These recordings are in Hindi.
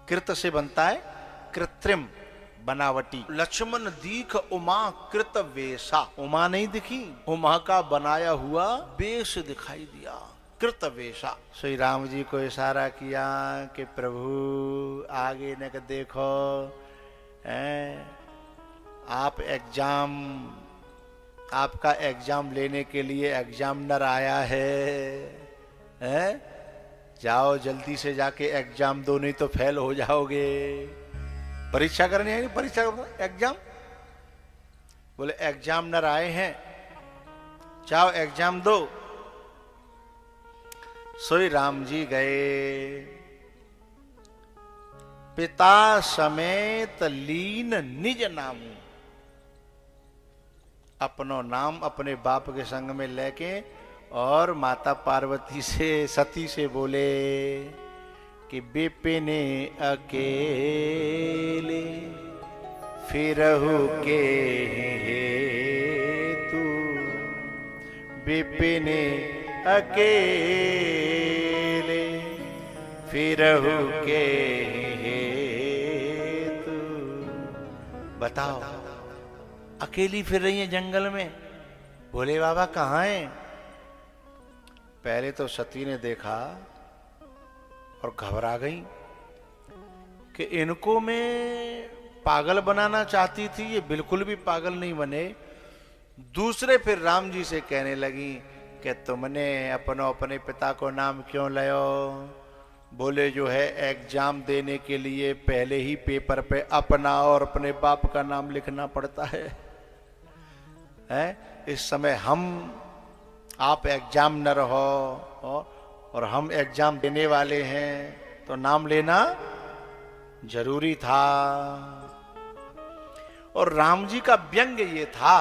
कृत से बनता है कृत्रिम, बनावटी। लक्ष्मण दीख उमा कृत वेशा, उमा नहीं दिखी, उमा का बनाया हुआ वेश दिखाई दिया, कृत वेशा। श्री राम जी को इशारा किया कि प्रभु आगे न देखो, आप आपका एग्जाम लेने के लिए एग्जामिनर आया है? जाओ जल्दी से जाके एग्जाम दो, नहीं तो फेल हो जाओगे। परीक्षा करनी है, नहीं परीक्षा एग्जाम, बोले एग्जामिनर आए हैं, जाओ एग्जाम दो। श्री राम जी गए, पिता समेत लीन निज नामू, अपनो नाम अपने बाप के संग में लेके और माता पार्वती से, सती से बोले कि बिपिने अकेले फिरहु के हेतु, बिपिने अकेले फिरहु के हेतु। बताओ, अकेली फिर रही है जंगल में, भोले बाबा कहाँ हैं? पहले तो सती ने देखा और घबरा गई कि इनको मैं पागल बनाना चाहती थी, ये बिल्कुल भी पागल नहीं बने। दूसरे फिर राम जी से कहने लगी कि तुमने अपने पिता को नाम क्यों लियो? बोले जो है एग्जाम देने के लिए पहले ही पेपर पे अपना और अपने बाप का नाम लिखना पड़ता है। इस समय आप एग्जाम न रहो और हम एग्जाम देने वाले हैं, तो नाम लेना जरूरी था। और राम जी का व्यंग्य ये था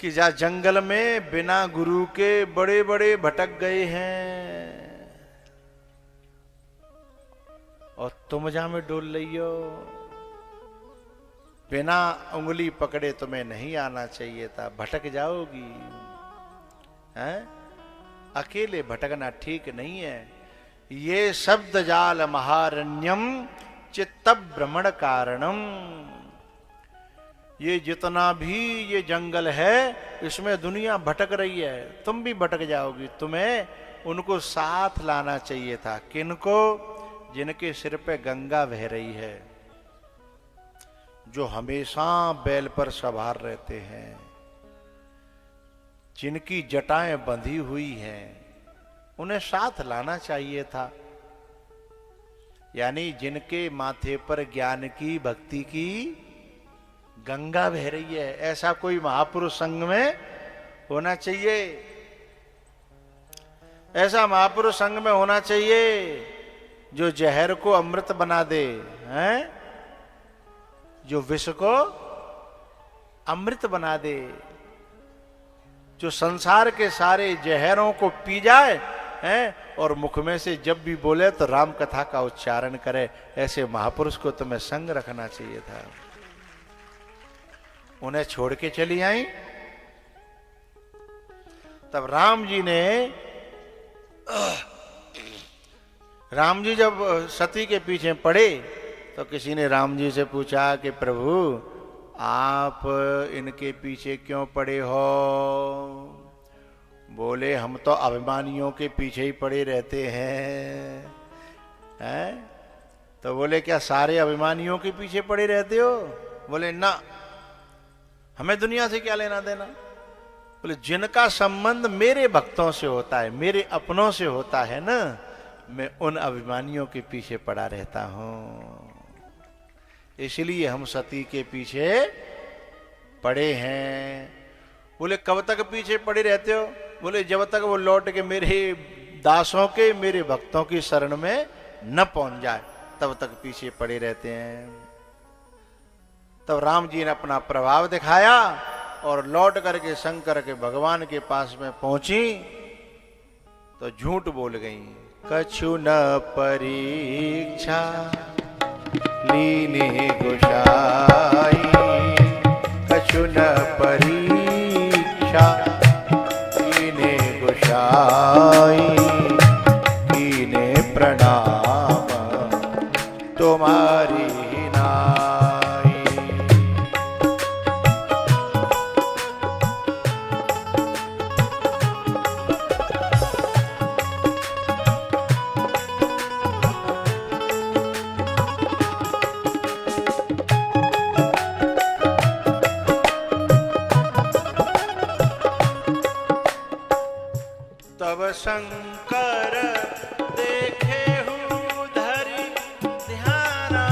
कि जा जंगल में बिना गुरु के बड़े बड़े भटक गए हैं और तुम जा में डोल लियो, बिना उंगली पकड़े तुम्हें नहीं आना चाहिए था, भटक जाओगी। अकेले भटकना ठीक नहीं है। ये शब्द जाल महारण्यम चित्त भ्रमण कारणम, ये जितना भी ये जंगल है इसमें दुनिया भटक रही है, तुम भी भटक जाओगी। तुम्हें उनको साथ लाना चाहिए था। किनको? जिनके सिर पे गंगा बह रही है, जो हमेशा बैल पर सवार रहते हैं, जिनकी जटाएं बंधी हुई हैं, उन्हें साथ लाना चाहिए था। यानी जिनके माथे पर ज्ञान की, भक्ति की गंगा बह रही है, ऐसा कोई महापुरुष संग में होना चाहिए। ऐसा महापुरुष संग में होना चाहिए जो जहर को अमृत बना दे, हैं? जो विष को अमृत बना दे, जो संसार के सारे जहरों को पी जाए, हैं? और मुख में से जब भी बोले तो राम कथा का उच्चारण करे। ऐसे महापुरुष को तुम्हें संग रखना चाहिए था। उन्हें छोड़ के चली आई। तब राम जी जब सती के पीछे पड़े तो किसी ने राम जी से पूछा कि प्रभु आप इनके पीछे क्यों पड़े हो? बोले हम तो अभिमानियों के पीछे ही पड़े रहते हैं। तो बोले क्या सारे अभिमानियों के पीछे पड़े रहते हो? बोले ना, हमें दुनिया से क्या लेना देना। बोले जिनका संबंध मेरे भक्तों से होता है, मेरे अपनों से होता है ना, मैं उन अभिमानियों के पीछे पड़ा रहता हूं। इसलिए हम सती के पीछे पड़े हैं। बोले कब तक पीछे पड़े रहते हो? बोले जब तक वो लौट के मेरे दासों के, मेरे भक्तों की शरण में न पहुंच जाए, तब तक पीछे पड़े रहते हैं। तब राम जी ने अपना प्रभाव दिखाया और लौट करके शंकर के भगवान के पास में पहुंची तो झूठ बोल गई। कछु न परीक्षा लीने गोसाई, कछु न परीक्षा लीने गोसाई, कीने प्रणाम तुम्हारी नाई। तब शंकर देखे हूँ धरि ध्याना,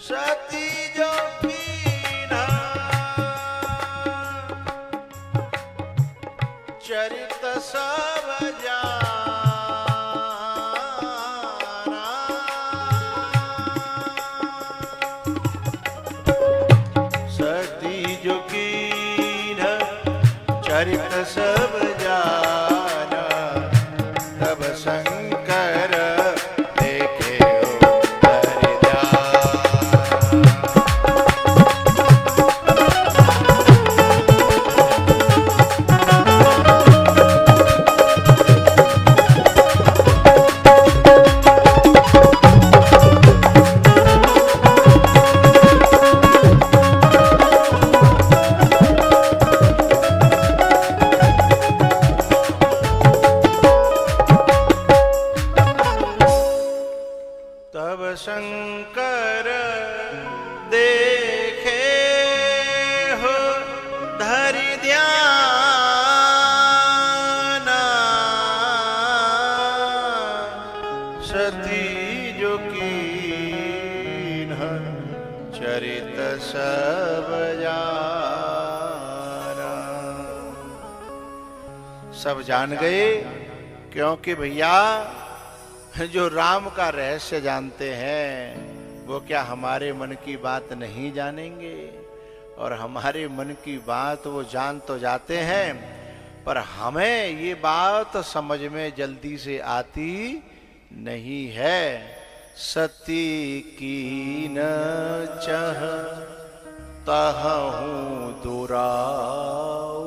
सती जो कीन्हा चरित सब जाना। सती जो कीन्हा चरित सब जाना, तब शंकर देखे हरि ध्याना। तब शंकर देखे हो धरि ध्याना, सती जो कीन्हा चरित सब जाना। सब जान गए, क्योंकि भैया जो राम का रहस्य जानते हैं वो क्या हमारे मन की बात नहीं जानेंगे? और हमारे मन की बात वो जान तो जाते हैं, पर हमें ये बात समझ में जल्दी से आती नहीं है। सती कीन चह तहु दुराव,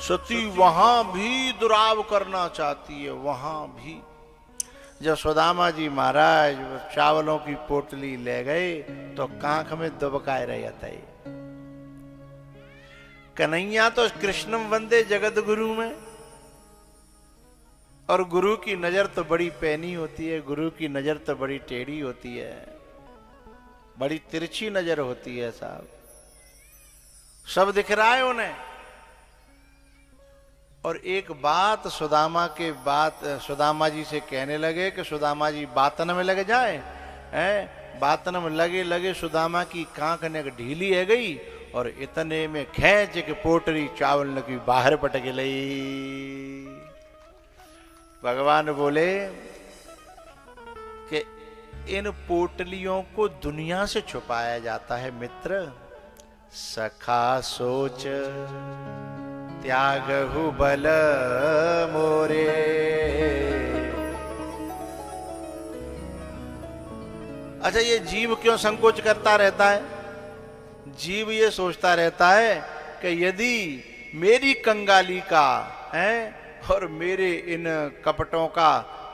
सती वहां भी दुराव करना चाहती है, वहां भी। जब सुदामा जी महाराज चावलों की पोटली ले गए तो कांख में दुबकाए रह जाता है। कन्हैया तो कृष्णम वंदे जगत गुरु में, और गुरु की नजर तो बड़ी पैनी होती है, गुरु की नजर तो बड़ी टेढ़ी होती है, बड़ी तिरछी नजर होती है साहब। सब दिख रहा है उन्हें। और एक बात सुदामा जी से कहने लगे कि सुदामा जी बातन में लग जाए, हैं? बातन में लगे लगे सुदामा की कांख ने ढीली है गई, और इतने में खींच के पोटली चावल की बाहर पटक लई। भगवान बोले कि इन पोटलियों को दुनिया से छुपाया जाता है मित्र। सखा सोच त्यागहु बल मोरे, अच्छा ये जीव क्यों संकोच करता रहता है? जीव ये सोचता रहता है कि यदि मेरी कंगाली का है और मेरे इन कपटों का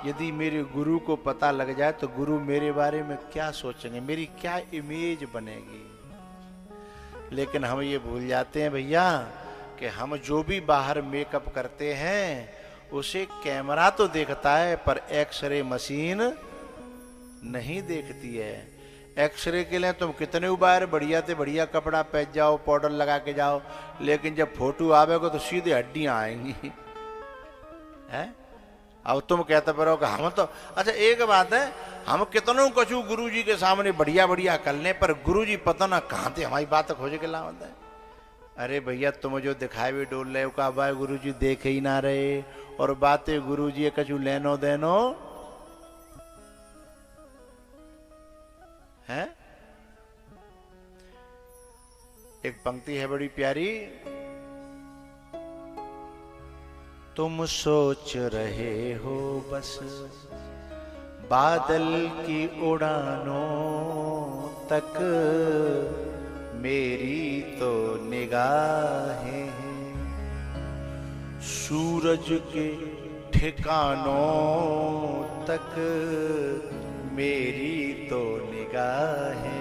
यदि मेरे गुरु को पता लग जाए तो गुरु मेरे बारे में क्या सोचेंगे, मेरी क्या इमेज बनेगी। लेकिन हम ये भूल जाते हैं भैया कि हम जो भी बाहर मेकअप करते हैं उसे कैमरा तो देखता है पर एक्सरे मशीन नहीं देखती है। एक्सरे के लिए तुम कितने बार बढ़िया से बढ़िया कपड़ा पहन जाओ, पाउडर लगा के जाओ, लेकिन जब फोटो आवेगा तो सीधे हड्डियां आएंगी है? अब तुम कहते पड़ो कि हम तो, अच्छा एक बात है, हम कितनों कछु गुरु जी के सामने बढ़िया बढ़िया कर लें पर गुरु जी पता ना कहाँ थे हमारी बात खोजे के लावत है। अरे भैया तुम जो दिखाए हुए डोल रहे हो का भाई गुरु जी देखे ही ना रहे, और बातें गुरु जी कछु लेनो देनो है। एक पंक्ति है बड़ी प्यारी, तुम सोच रहे हो बस बादल की उड़ानों तक, मेरी तो निगाहें सूरज के ठिकानों तक मेरी तो निगाहें